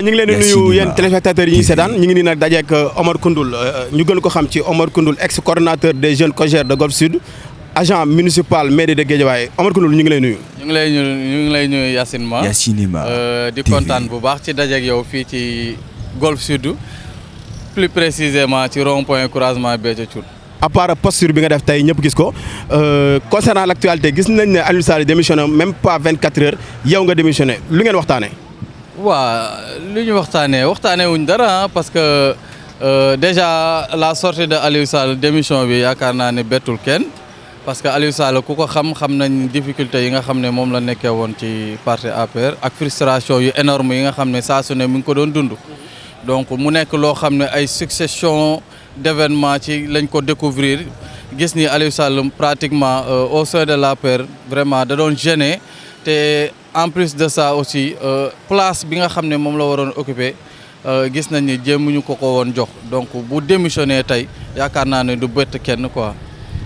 ñu ngi leen di nuyu yéen téléspectateurs yi ñuy seetaan ñu ngi nii nag dajeek Omar Koundoul ñu gën ko xam ci Omar Koundoul ex coordonnateur des jeunes COJER de Golf Sud agent municipal mairie de Guédiawaye Omar Koundoul ñu ngi lay nuyu. ñu ngi lay nuyu Yacine Ma di kontaan bu baax ci dajeek yow fii ci Golf Sud plus précisément ci rond point croisement Béthio Thioune. à part posture bi nga def tey ñëpp gis ko concernant l' actualité gis nañ ne Aliou Sall démissionné même pas 24 heures yow nga démissionné lu ngeen waxtaanee. waaw lu ñu waxtaanee wuñ dara parce que déjà la sortie de Aliou Sall démission bi yaakaar naa ne bettul kenn parce que Aliou Sall ku ko xam nañ difficulté yi nga xam ne moom la nekkee woon ci parti APR ak frustration yu énorme yi nga xam ne saa su ne mu ngi ko doon dund. donc mu nekk loo xam ne ay succession d'événements ci lañ ko découvrir gis ni Aliou Sall pratiquement au sein de l'APR vraiment da doon gêné te en plus de ça aussi place bi nga xam ne moom la waroon occuper gis nañ ni jéemuñu ko woon jox donc bu démissionné tey yaakaar naa ne du bett kenn quoi.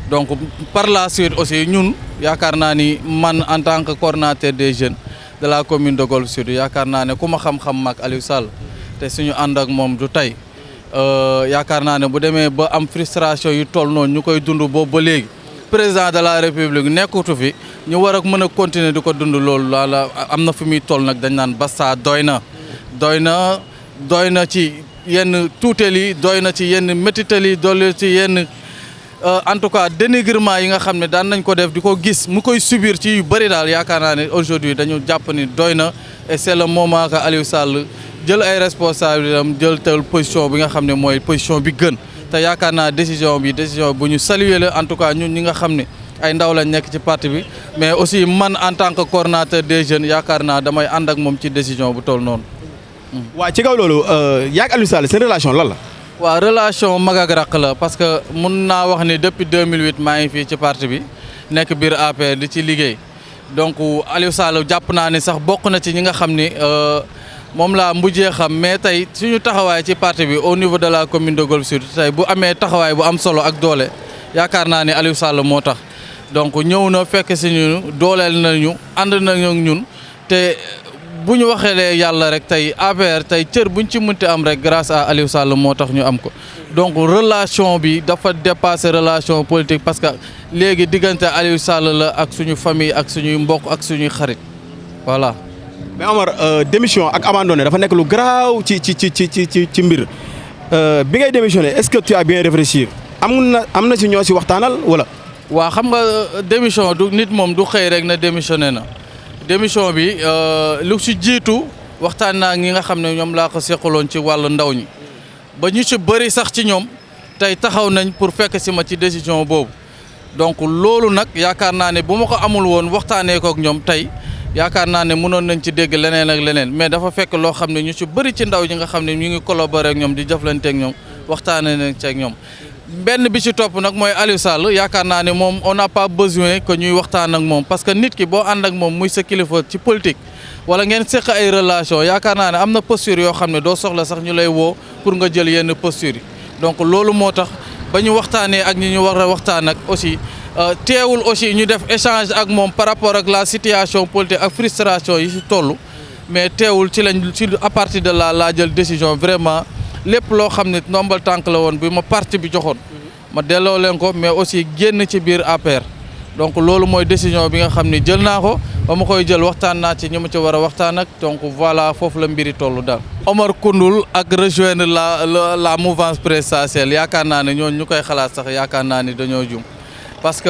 donc par la suite aussi ñun yaakaar naa ni man en tant que coordonnateur des jeunes de la commune de Golf Sud yaakaar naa ne ku ma xam-xam mag Aliou Sall te suñu ànd ak moom du tey yaakaar naa ne bu demee ba am frustration yu toll noonu ñu koy dund boobu ba léegi président de la république nekkutu fi ñu war a mën a continuer di ko dund loolu la am na fi muy toll nag dañ naan basta doy na ci yenn tuuteel yi doy na ci yenn métital yi doy ci yenn en tout cas dénigrement yi nga xam ne daan nañ ko def di ko gis mu koy subir ci yu bëri daal yaakaar naa ne aujourd'hui dañu jàpp ni doy na et c'est le moment que Aliou Sall jël ay responsabilités am jël tel position bi nga xam ne mooy position bi gën te yaakaar naa décision bu ñu saluer la en tout cas ñun ñi nga xam ne ay ndaw lañ nekk ci parti bi mais aussi man en tant que coordonnateur des jeunes yaakaar naa damay ànd ak moom ci décision bu toll noonu. waaw ci kaw loolu yaa ak Aliou Sall seen relation lan la. waaw relation mag ak rakk la parce que mun naa wax ni depuis 2008 maa ngi fii ci parti bi nekk biir APR di ci liggéey donc Aliou Sall jàpp naa ni sax bokk na ci ñi nga xam ni. moom laa mujjee xam mais tey suñu taxawaay ci parti bi au niveau de la commune de Golf Sud tey bu amee taxawaay bu am solo ak doole yaakaar naa ne Aliou Sall moo tax donc ñëw na fekk si ñu dooleel nañu ànd nañu ñun te bu ñu waxee yàlla rek tey APR tey cër buñ ci mënti am rek grâce à Aliou Sall moo tax ñu am ko donc relation bi dafa dépasser relation politique parce que léegi diggante Aliou Sall la ak suñu famille ak suñuy mbokk ak suñuy xarit voilà. mais Omar démission ak abandonné dafa nekk lu garaaw ci mbir bi ngay démissionné est-ce que tu as bien réfléchi am na si ñoo si waxtaanal wala. waaw xam nga démission du nit moom du xëy rek na démissionné na démission bi lu si jiitu waxtaan naa ñi nga xam ne ñoom laa ko seqaloon ci wàllu ndaw ñi ba ñu ci bëri sax ci ñoom tey taxaw nañ pour fekk si ma ci décision boobu donc loolu nag yaakaar naa ne bu ma ko amul woon waxtaanee ko ak ñoom tey. yaakaar naa ne mënoon nañ ci dégg leneen ak leneen mais dafa fekk loo xam ne ñu ci bëri ci ndaw ñi nga xam ne ñu ngi collaborer ak ñoom di jëflante ak ñoom waxtaanee nañ ci ak ñoom benn bi ci topp nag mooy Aliou Sall yaakaar naa ne moom on n'a pas besoin que ñuy waxtaan ak moom parce que nit ki boo ànd ak moom muy sa kilifa ci politique wala ngeen seq ay relation yaakaar naa ne am na posture yoo xam ne doo soxla sax ñu lay woo pour nga jël yenn posture yi donc loolu moo tax ba ñu waxtaanee ak ñi ñu war a waxtaan ak aussi teewul aussi ñu def échange ak moom par rapport ak la situation politique ak frustration yi ci toll mais teewul ci à partir de là laa jël décision vraiment lépp loo xam ne ndombal tànk la woon bi ma parti bi joxoon ma delloo leen ko mais aussi génn ci biir APR donc loolu mooy décision bi nga xam ne jël naa ko ba ma koy jël waxtaan naa ci ñi ma ci war a waxtaan ak donc voilà foofu la mbiri toll daal. Omar Koundoul ak rejoindre la mouvance présidentielle yaakaar naa ne ñooñu ñu koy xalaat sax yaakaar naa ni dañoo jum. parce que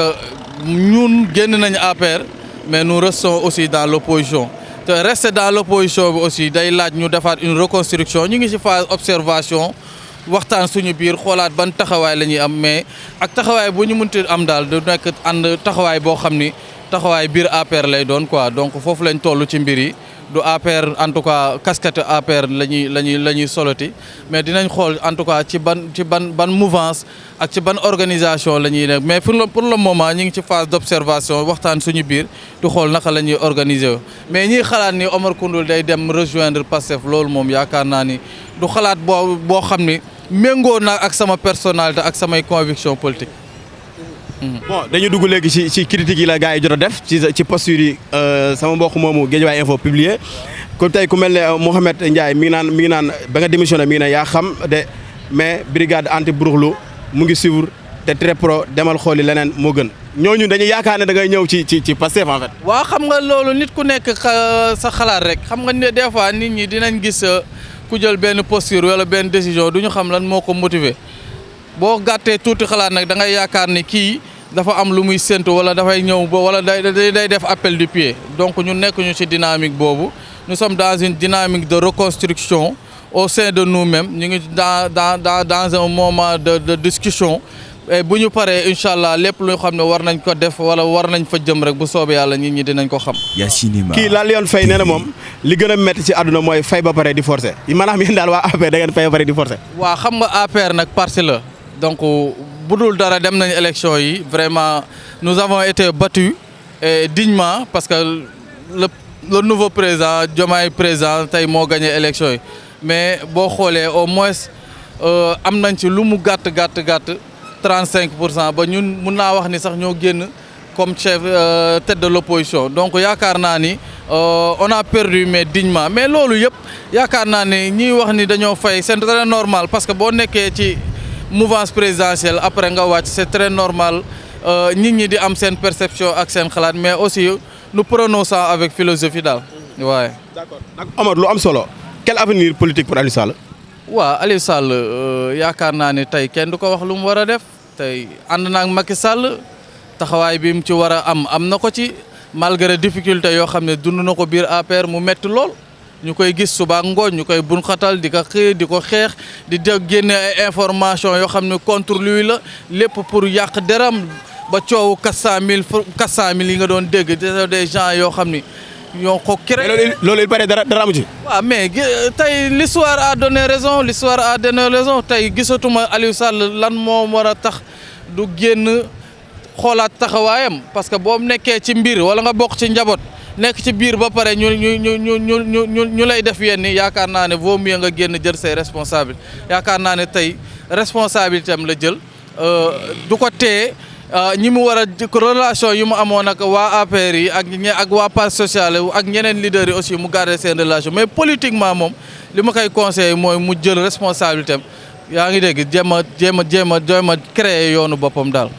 ñun génn nañu APR mais nous restons aussi dans l'opposition te rester dans l'opposition bi aussi day laaj ñu defaat une reconstruction ñu ngi ci phase observation waxtaan suñu biir xoolaat ban taxawaay la ñuy am mais ak taxawaay bu ñu mënti am daal du nekk ànd taxawaay boo xam ni taxawaay biir APR lay doon quoi donc foofu lañ toll ci mbir yi du APR en tout cas casquette APR la ñuy soloti mais dinañ xool en tout cas ci ban mouvance ak ci ban organisation la ñuy nekk mais pour le moment ñu ngi ci phase d'observation waxtaan suñu biir di xool naka la ñuy organiser mais ñiy xalaat ni Omar Koundoul day dem rejoindre Pastef loolu moom yaakaar naa ni du xalaat boo xam ni méngoo na ak sama personnalité ak samay conviction politique. bon dañu dugg léegi ci critiques yi la gars yi jot a def ci posture yi sama mbokk moomu Guédiawaye Info publié ku tey ku mel ne Mouhamed Ndiaye mi ngi naan ba nga démissionné mi ngi ne yaa xam de mais brigade anti bruxlu mu ngi suivre te très pro demal xooli leneen moo gën ñooñu dañuy yaakaar ne da ngay ñëw ci Pastef en fait. waaw xam nga loolu nit ku nekk sa xalaat rek xam nga ne des fois nit ñi dinañ gis ku jël benn posture wala benn décision du ñu xam lan moo ko motiver boo gàttee tuuti xalaat nag da ngay yaakaar ni kii dafa am lu muy séntu wala dafay ñëw ba wala day def appel du pied donc ñu nekk ñu ci dynamique boobu nous sommes dans une dynamique de reconstruction au sein de nous-mêmes ñu ngi dans un moment de discussion. bu ñu paree incha allah lépp lu xam ne war nañ ko def wala war nañ fa jëm rek bu soobee yàlla nit ñi dinañ ko xam. kii la Lion Faye nee na moom li gën a métti ci àdduna mooy fay ba pare di forcer maanaam yéen daal waa APR da ngeen fay ba pare di forcer. waaw xam nga APR nag parti la donc bu dul dara dem nañ élection yi vraiment nous avons été battus dignement parce que le nouveau président Diomaye président tey moo gagné élection yi mais boo xoolee au moins am nañ ci lu mu gàtt 35% ba ñun mun naa wax ni sax ñoo génn comme chef tête de l'opposition donc yaakaar naa ni on a perdu mais dignement mais loolu yëpp yaakaar naa ni ñiy wax ni dañoo fay c'est très normal parce que boo nekkee ci mouvance présidentielle après nga wàcc c'est très normal nit ñi di am seen perception ak seen xalaat mais aussi nous prenons ça avec philosophie daal waaye. D'accord nag Omar lu am solo quel avenir politique pour Aliou Sall. waaw Aliou Sall yaakaar naa ni tey kenn du ko wax lu mu war a def tey ànd naa ak Macky Sall taxawaay bi mu ci war a am na ko ci malgré difficulté yoo xam ne dund na ko biir APR mu metti lool ñu koy gis suba ak ngoon ñu koy bunxatal di ko xëy di ko xeex di génne ay information yoo xam ne contre lui la lépp pour yàq deram ba coowu 400000 yi nga doon dégg des gens yoo xam ni ñoo ko créé. loolu il paraît dara amu ci. waaw mais tey l'histoire a donné raison tey gisatuma Aliou Sall lan moo war a tax du génn xoolaat taxawaayam parce que boo nekkee ci mbir wala nga bokk ci njaboot nekk ci biir ba pare ñu lay def yenn yaakaar naa ne vaut mieux nga génn jël say responsabilités yaakaar naa ne tey responsabilité am la jël du ko téye. ñi mu war a relation yi mu amoon ak waa APR yi ak waa parti social ak ñeneen leaders yi aussi mu garder seen relation mais politiquement moom li ma koy conseillé mooy mu jël responsabilité am yaa ngi dégg jéem a créer yoonu boppam daal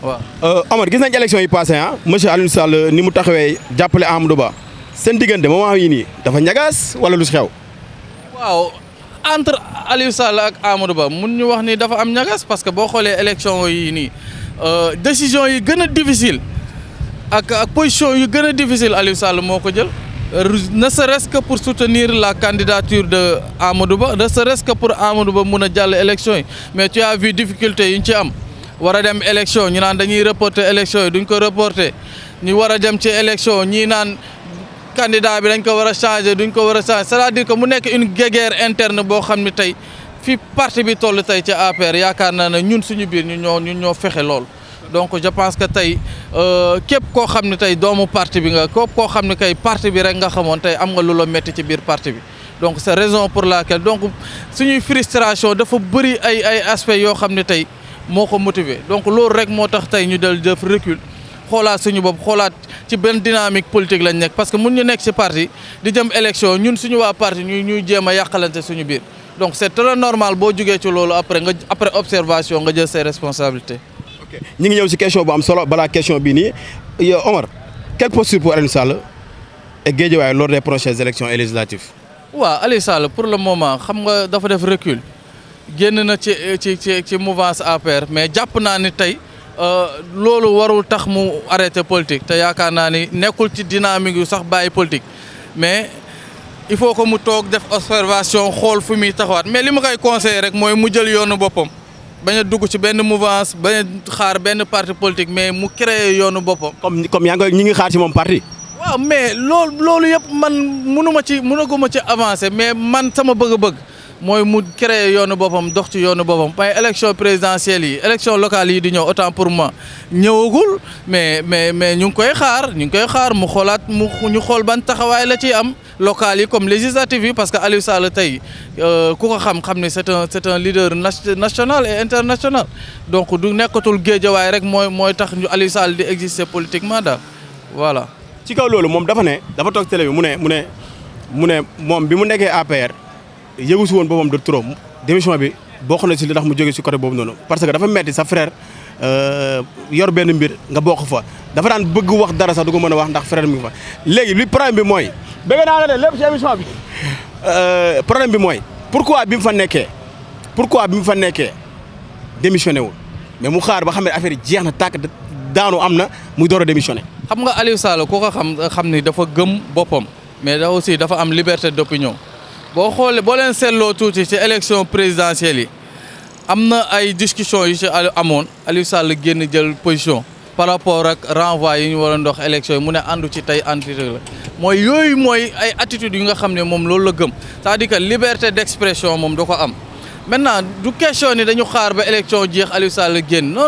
waaw. Omar gis nañ élection yi passé monsieur Aliou Sall ni mu taxawee jàppale Amadou Ba seen diggante moment yi nii dafa ñagaas wala lu si xew. waaw entre Aliou Sall ak Amadou Ba mun ñu wax ni dafa am ñagas parce que boo xoolee élection yi nii. décision yi gën a difficile ak position yu gën a difficile Aliou Sall moo ko jël ne serait-ce que pour soutenir la candidature de Amadou Ba ne serait-ce que pour Amadou Ba mun a jàll élection yi mais tu as vu difficulté yi ñu ci am war a dem élection ñu naan dañuy reporter élection yi duñ ko reporter ñu war a dem ci élection ñii naan candidat bi dañ ko war a changer duñ ko war a changer c'est-à-dire que mu nekk une guerre interne boo xam ne tey fi parti bi toll tey ci APR yaakaar naa ne ñun suñu biir ñun ñoo fexe lool donc je pense que tey képp koo xam ne tey doomu parti bi nga képp koo xam ne kay parti bi rek nga xamoon tey am nga lu la métti ci biir parti bi donc c'est raison pour laquelle donc suñuy frustration dafa bëri ay aspects yoo xam ne tey moo ko motiver donc loolu rek moo tax tey ñu del def recul xoolaat suñu bopp xoolaat ci benn dynamique politique lañ nekk parce que mun ñu nekk ci parti di jëm élection ñun suñu waa parti ñuy jéem a yàqalante suñu biir donc c'est très normal boo jógee ci loolu après observation nga jël ses responsabilités. ok ñu ngi ñëw ci question bu am solo balaa question bii nii yow Omar quelle posture pour Aliou Sall et Guédiawaye lors des prochaines élections législatives. waaw Aliou Sall pour le moment xam nga dafa def recul génn na ci mouvance APR mais jàpp naa ni tey loolu warul tax mu arrêter politique te yaakaar naa ni nekkul ci dynamique yu sax bàyyi politique mais. il faut que mu toog def observation xool fu muy taxawaat mais li ma koy conseiller rek mooy mu jël yoonu boppam bañ a dugg ci benn mouvance bañ a xaar benn parti politique mais mu créer yoonu boppam. comme yaa ngi ñi ngi xaar ci moom parti. waaw mais loolu yëpp man mënaguma ci avancer mais man sama bëgg-bëgg mooy mu créer yoonu boppam dox ci yoonu boppam mais élection présidentielle yi élection locale yi di ñëw autant pour moi ñëwagul mais ñu ngi koy xaar mu xoolaat ñu xool ban taxawaay la ciy am. locales yi comme législatives yi parce que Aliou Sall tey ku ko xam ne c'est un leader national et international donc du nekkatul Guédiawaye rek mooy tax ñu Aliou Sall di exister politiquement daal voilà. ci kaw loolu moom dafa toog télé bi mu ne mu ne moom bi mu nekkee APR yëgu si woon boppam de trop démission bi bokk na si li tax mu jóge si côté boobu noonu parce que dafa metti sa frère yor benn mbir nga bokk fa dafa daan bëgg wax dara sax du ko mën a wax ndax frère mi ngi fa léegi li problème bi mooy bëgg naa la ne lépp ci émission bi problème bi mooy pourquoi bi mu fa nekkee démissionné wul mais mu xaar ba xam ne affaire yi jeex na tàkk daanu am na muy door a démissionné. xam nga Aliou Sall ku ko xam ni dafa gëm boppam mais da aussi dafa am liberté d'opinion boo xoolee boo leen seetloo tuuti ci élection présidentielle yi am na ay discussions yu ci amoon Aliou Sall génn jël position par rapport ak renvoi yi ñu war a ndox élection yi mu ne àndu ci tey àndu ci la mooy yooyu mooy ay attitudes yu nga xam ne moom loolu la gëm c'est-à-dire que liberté d'expression moom da ko am. maintenant du question ni dañu xaar ba élection jeex Aliou Sall génn non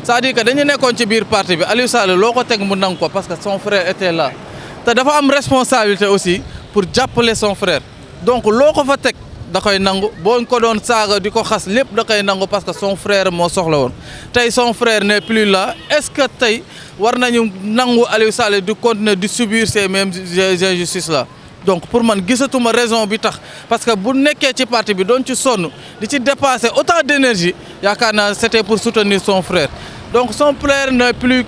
c'est-à-dire que dañu nekkoon ci biir parti bi Aliou Sall loo ko teg mu nangu ko parce que son frère était là te dafa am responsabilité aussi pour jàppale son frère donc loo ko fa teg da koy nangu boo ko doon saaga di ko xas lépp da koy nangu parce que son frère moo soxla woon tey son frère n'est plus là est-ce que tey war nañu nangu Aliou Sall di continuer di subir ces mêmes injustices là. donc pour man gisatuma raison bi tax parce que bu nekkee ci parti bi doon ci sonn di ci dépasser autant d'énergie yaakaar naa c'était pour soutenir son frère donc son frère n'est plus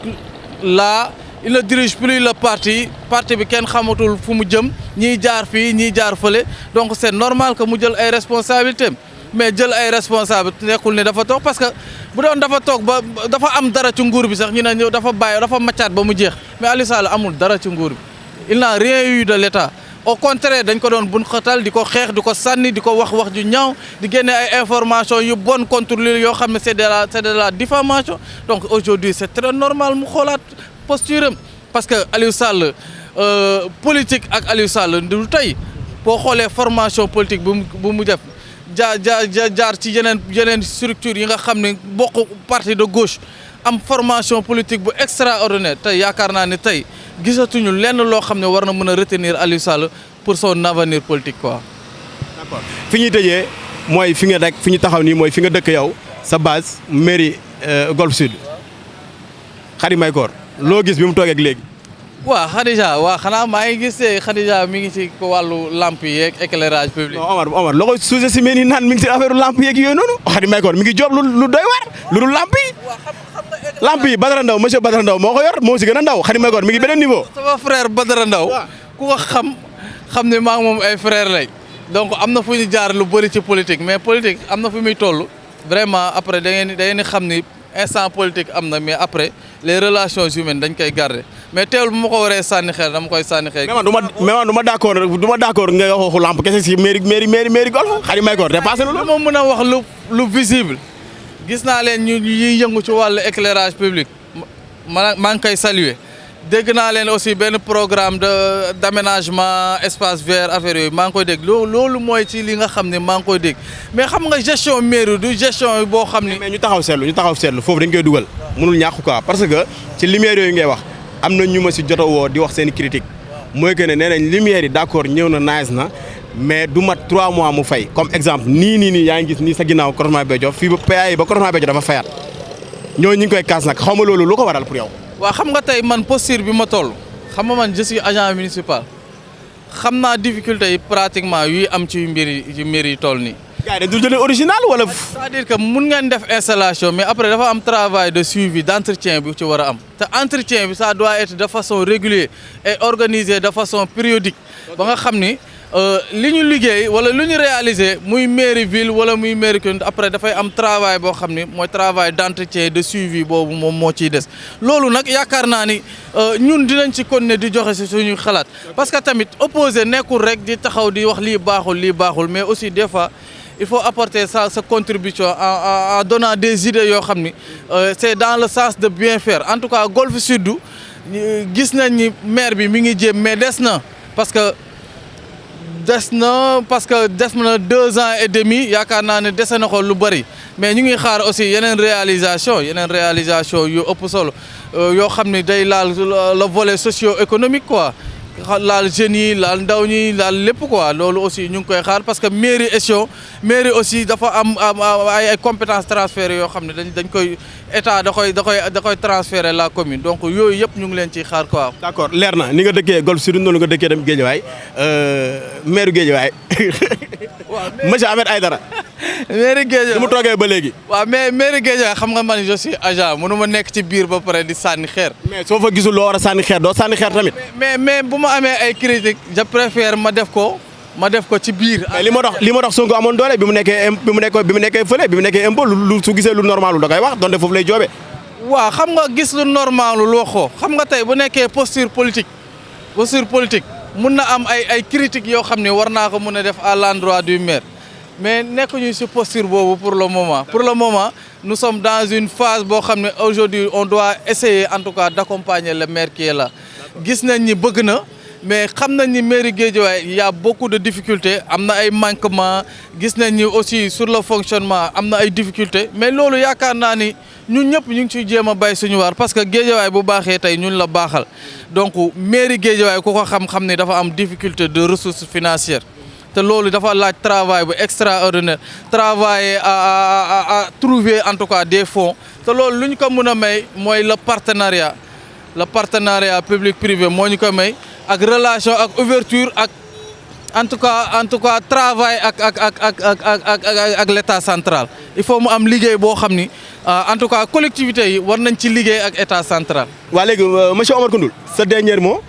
là il ne dirige plus le parti bi kenn xamatul fu mu jëm ñiy jaar fii ñiy jaar fële donc c'est normal que mu jël ay responsabilités mais jël ay responsabilités nekkul ne dafa toog parce que bu doon dafa toog ba dafa am dara ci nguur bi sax ñu ne ñëw dafa bàyyi dafa maccaat ba mu jeex mais Aliou Sall amul dara ci nguur bi il n'a rien eu de l'État. au contraire dañ ko doon bun xatal di ko xeex di ko sànni di ko wax ju ñaaw di génne ay information yu bonne contre lui yoo xam ne c'est de la diffamation donc aujourd'hui c'est très normal mu xoolaat posture am parce que Aliou Sall politique ak Aliou Sall du tey boo xoolee formation politique bu mu def jaar ci yeneen structure yi nga xam ne bokk parti de gauche am formation politique bu extraordinaire tey yaakaar naa ne tey gisatuñu lenn loo xam ne war na mën a retenir Aliou Sall pour son avenir politique quoi. d'accord fi ñuy tëjee mooy fi nga rek fi ñu taxaw nii mooy fi nga dëkk yow sa base mairie Golf Sud Khady Mahécor loo gis bi mu toogee ak léegi. waaw Khadija waaw xanaa maa ngi gis Khadija mi ngi ci wàllu lampe yeeg éclairage public. non Omar loo koy sous-estimé nii naan mi ngi ci affaire lampe yeeg yooyu noonu Khady Mahécor mi ngi job lu doy waar lu dul lampe yi. lampe yi Badara Ndaw monsieur Badara Ndaw moo ko yor moo si gën a ndaw Khady Mahécor mi ngi beneen niveau. sama frère Badara Ndaw ku ko xam ne maa ngi moom ay frère lañ donc am na fu ñu jaar lu bëri ci politique mais politique am na fu muy toll vraiment après da ngeen di xam ni instant politique am na mais après les relations humaines dañ koy garder mais teewul bu ma ko waree sànni xel dama koy sànni xel. mais man du ma d'accord nga waxu lampe kese si mairie Golf Khady Mahécor dépassé loolu. moom mën a wax lu visible gis naa leen ñu yëngu ci wàllu éclairage public maa ngi koy saluer dégg naa leen aussi benn programme d'aménagement espace vert affaire yooyu maa ngi koy dégg loolu mooy ci li nga xam ne maa ngi koy dégg mais xam nga gestion mairie du gestion boo xam ni. mais ñu taxaw seetlu foofu dañ koy dugal mënul ñàkk quoi parce que ci lumière yooyu ngay wax am na ñu ma si jota woo di wax seen critique mooy que ne nee nañ lumière yi d'accord ñëw na nice na mais du mat 3 mois mu fay comme exemple nii yaa ngi gis nii sa ginnaaw croisement Béthio fii ba PA yi ba croisement Béthio dafa fayaat ñooñu ñu ngi koy kaas nag xaw ma loolu lu ko waral pour yow. waaw xam nga tey man posture bi ma toll xam nga man je suis agent municipal xam naa difficulté yi pratiquement yuy am ci mbir yi toll nii. gars yi dañu jëlee original wala. c'est-à-dire que mun ngeen def installation mais après dafa am travail de suivi d'entretien bi ci war a am te entretien bi ça doit être de façon régulière et organisé de façon périodique ba nga xam ni li ñu liggéey wala lu ñu réaliser muy mairie ville wala muy mairie commune après dafay am travail boo xam ni mooy travail d'entretien de suivi boobu moom moo ciy des loolu nag yaakaar naa ni ñun dinañ ci continuer di joxe ci suñu xalaat parce que tamit opposé nekkul rek di taxaw di wax lii baaxul mais aussi des fois il faut apporter sa contribution en donnant des idées yoo xam ni c'est dans le sens de bien faire en tout cas Golf Sud gis nañ ni maire bi mi ngi jéem mais des na parce que des na 2 ans et demi yaakaar naa ne dese na ko lu bari mais ñu ngi xaar aussi yeneen réalisation yu ëpp solo yoo xam ne day laal le volet socio-économique quoi laal jeunes yi laal ndaw ñi laal lépp quoi loolu aussi ñu ngi koy xaar parce que mairie aussi dafa am ay compétences transférées yoo xam ne dañ koy état da koy transférer la commune donc yooyu yëpp ñu ngi leen ciy xaar quoi. d'accord leer na ni nga dëkkee Golf Sud noonu nga dëkkee dem Guédiawaye maire Guédiawaye monsieur Ahmed Aïdara. mairie Guédiawaye li mu toogee ba léegi. waaw mais mairie Guédiawaye xam nga man je suis agent mënu ma nekk ci biir ba pare di sànni xeer. mais soo fa gisul loo war a sànni xeer doo sànni xeer tamit. mais bu ma amee ay critiques je préfère ma def ko ci biir. mais li ma dox Sonko amoon doole bi mu nekkee fële bi mu nekkee impôt lu su gisee lu normalul da koy wax donte foofu lay joobee. waaw xam nga gis lu normalul waxoo xam nga tey bu nekkee posture politique mun na am ay critiques yoo xam ne war naa ko mun a def à l'endroit du maire mais nekkuñu ci posture boobu pour le moment nous sommes dans une phase boo xam ne aujourd'hui on doit essayer en tout cas d'accompagner le maire qui est là gis nañ ni bëgg na mais xam nañ ni mairie Guédiawaye y a beaucoup de difficultés am na ay manquements gis nañ ni aussi sur le fonctionnement am na ay difficultés mais loolu yaakaar naa ni ñun ñëpp ñu ngi ciy jéem a bay suñu waar parce que Guédiawaye bu baaxee tey ñun la baaxal donc mairie Guédiawaye ku ko xam ne dafa am difficulté de ressources financières te loolu dafa laaj travail bu extraordinaire travailler à trouver en tout cas des fonds te loolu lu ñu ko mën a may mooy le partenariat public privé moo ñu ko may ak relation ak ouverture ak en tout cas travail ak l'état central il faut mu am liggéey boo xam ni en tout cas collectivités yi war nañ ci liggéey ak état central. waa léegi monsieur Omar Koundoul sa dernier mot.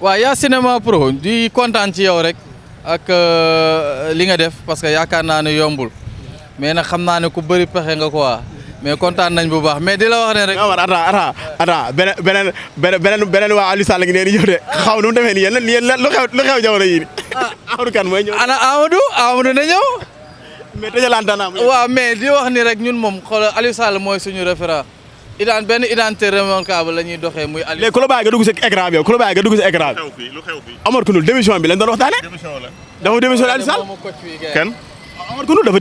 waaw yaa Cinéma Pro di kontaan ci yow rek ak li nga def parce que yaakaar naa ne yombul mais nag xam naa ne ku bëri pexe nga quoi mais kontaan nañ bu baax mais di la wax ne rek. Omar attends beneen waa Aliou Sall ngi ne di ñëw de xaw nu mu demee nii yéen lu xew jamono yii nii. Amadou Kane mooy ñëw. ana Amadou na ñëw. mais tëjalantaan naa. waaw mais di wax ni rek ñun moom xoolal Aliou Sall mooy suñu référent. benn identité remarquable la ñuy doxee muy Aliou. léegi ku la bàyyi nga dugg si écran bi yow ku la bàyyi nga dugg si écran bi. lu xew fii Omar Koundoul démission bi lañ doon waxtaane. démission la. dafa démissionné Aliou Sall. kenn. Omar Koundoul dafa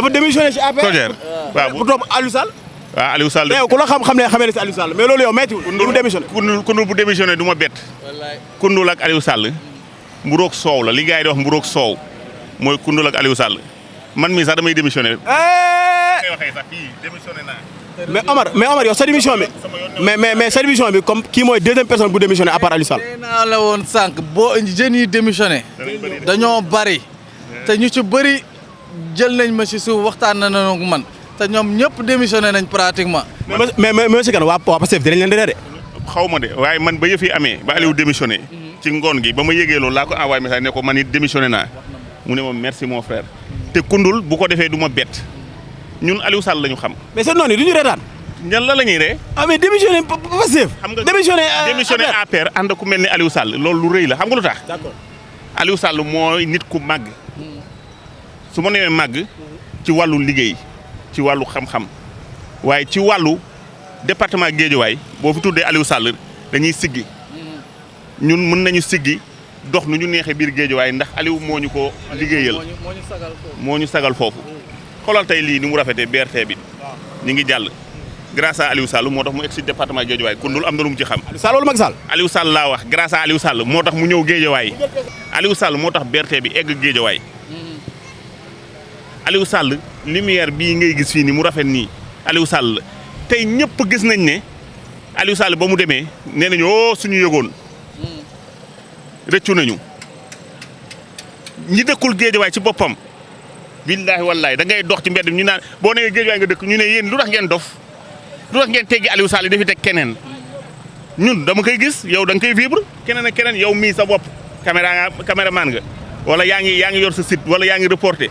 démissionné si APR. Cogère waaw pour topp Aliou Sall. waaw Aliou Sall. mais yow ku la xamee ne si Aliou Sall mais loolu yow méttiwul. mu démissionné. Koundoul bu démissionné du ma bett. Koundoul ak Aliou Sall mburoog soow la li gars yi di wax mburoog soow mooy Koundoul ak Aliou Sall man mii sax damay démissionné. ngay waxee sax fii démissionné naa. mais Omar yow sa démission bi mais sa démission bi comme kii mooy deuxième personne bu démissionné à part Aliou Sall. nee naa la woon sànq boo jeunes yi démissionné dañoo bari te ñu ci bëri jël nañ ma ci suuf waxtaan nañu ak man te ñoom ñëpp démissionné nañ pratiquement. mais monsieur Kane waa Pastef dinañ leen de. xaw ma de waaye man ba yëf yi amee ba Aliou démissionné ci ngoon gi ba ma yégee loolu laa ko envoyé message ne ko man it démissionné naa mu ne ma merci mon frère te Koundoul bu ko defee du ma bett ñun Aliou Sall la ñu xam. mais seen noonu yi du ñu reetaan. ñan la ñuy ree. ah mais démissionné Pastef. xam nga démissionné APR ànd ku mel ni Aliou Sall loolu lu rëy la xam nga lu tax. d'accord Aliou Sall mooy nit ku màgg su ma nee màgg ci wàllu liggéey ci wàllu xam-xam waaye ci wàllu département Guédiawaye boo fi tuddee Aliou Sall dañuy siggi ñun mën nañu siggi dox nu ñu neexee biir Guédiawaye ndax Aliou moo ñu ko liggéeyal moo ñu sagal foofu xoolal tey lii ni mu rafetee BRT bi ñu ngi jàll grâce à Aliou Sall moo tax mu egg si département Guédiawaye Koundoul am na lu mu ci xam. Aliou Sall wala Macky Sall. Aliou Sall laa wax grâce à Aliou Sall moo tax mu ñëw Guédiawaye Aliou Sall moo tax BRT bi egg Guédiawaye Aliou Sall lumière bii ngay gis fii ni mu rafet nii Aliou Sall tey ñëpp gis nañ ne Aliou Sall ba mu demee nee nañu oo suñu yëgoon rëccu nañu ñi dëkkul Guédiawaye ci boppam billaahi wallaahi da ngay dox ci mbedd ñu naan boo nee Guédiawaye nga dëkk ñu ne yéen lu tax ngeen dof lu tax ngeen teggi Aliou Sall dafi teg keneen ñun dama koy gis yow da nga koy vivre keneen ak keneen yow mii sa bopp caméraman nga wala yaa ngi yor sa site wala yaa ngi reporté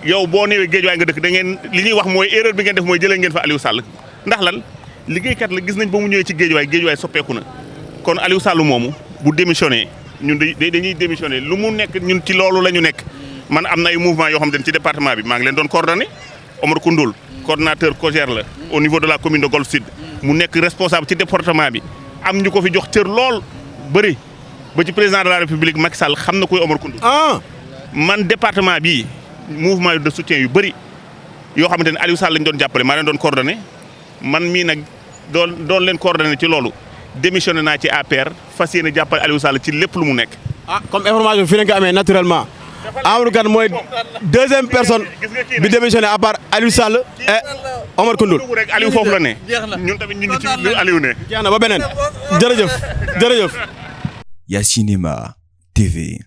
yow boo neewee Guédiawaye nga dëkk da ngeen li ñuy wax mooy erreur bi ngeen def mooy jëlee ngeen fa Aliou Sall ndax lan liggéeykat la gis nañ ba mu ñëwee ci Guédiawaye soppeeku na kon Aliou Sall moomu bu démissionné ñun dañuy démissionné lu mu nekk ñun ci loolu la ñu nekk man am na ay mouvement yoo xam ne ci département bi maa ngi leen doon coordonné Omar Koundoul coordonnateur COJER la au niveau de la commune de Golf Sud mu nekk responsable ci département bi am ñu ko fi jox cër lool bëri ba ci président de la république Macky Sall xam na koy Omar Koundoul man département bii mouvement de soutien yu bëri yoo xamante ne Aliou Sall lañ doon jàppale maa leen doon coordonné man mii nag doon leen coordonné ci loolu démissionné naa ci APR fas yéene jàppale Aliou Sall ci lépp lu mu nekk. ah comme information bi fi nga ko amee naturellement Amadou Kane mooy deuxième personne bi démissionné à part Aliou Sall et Omar Koundoul. rek Aliou foofu la ne. ñun tamit ñu ngi ci lu Aliou ne. jeex na ba beneen jërëjëf jërëjëf. Yacinema TV.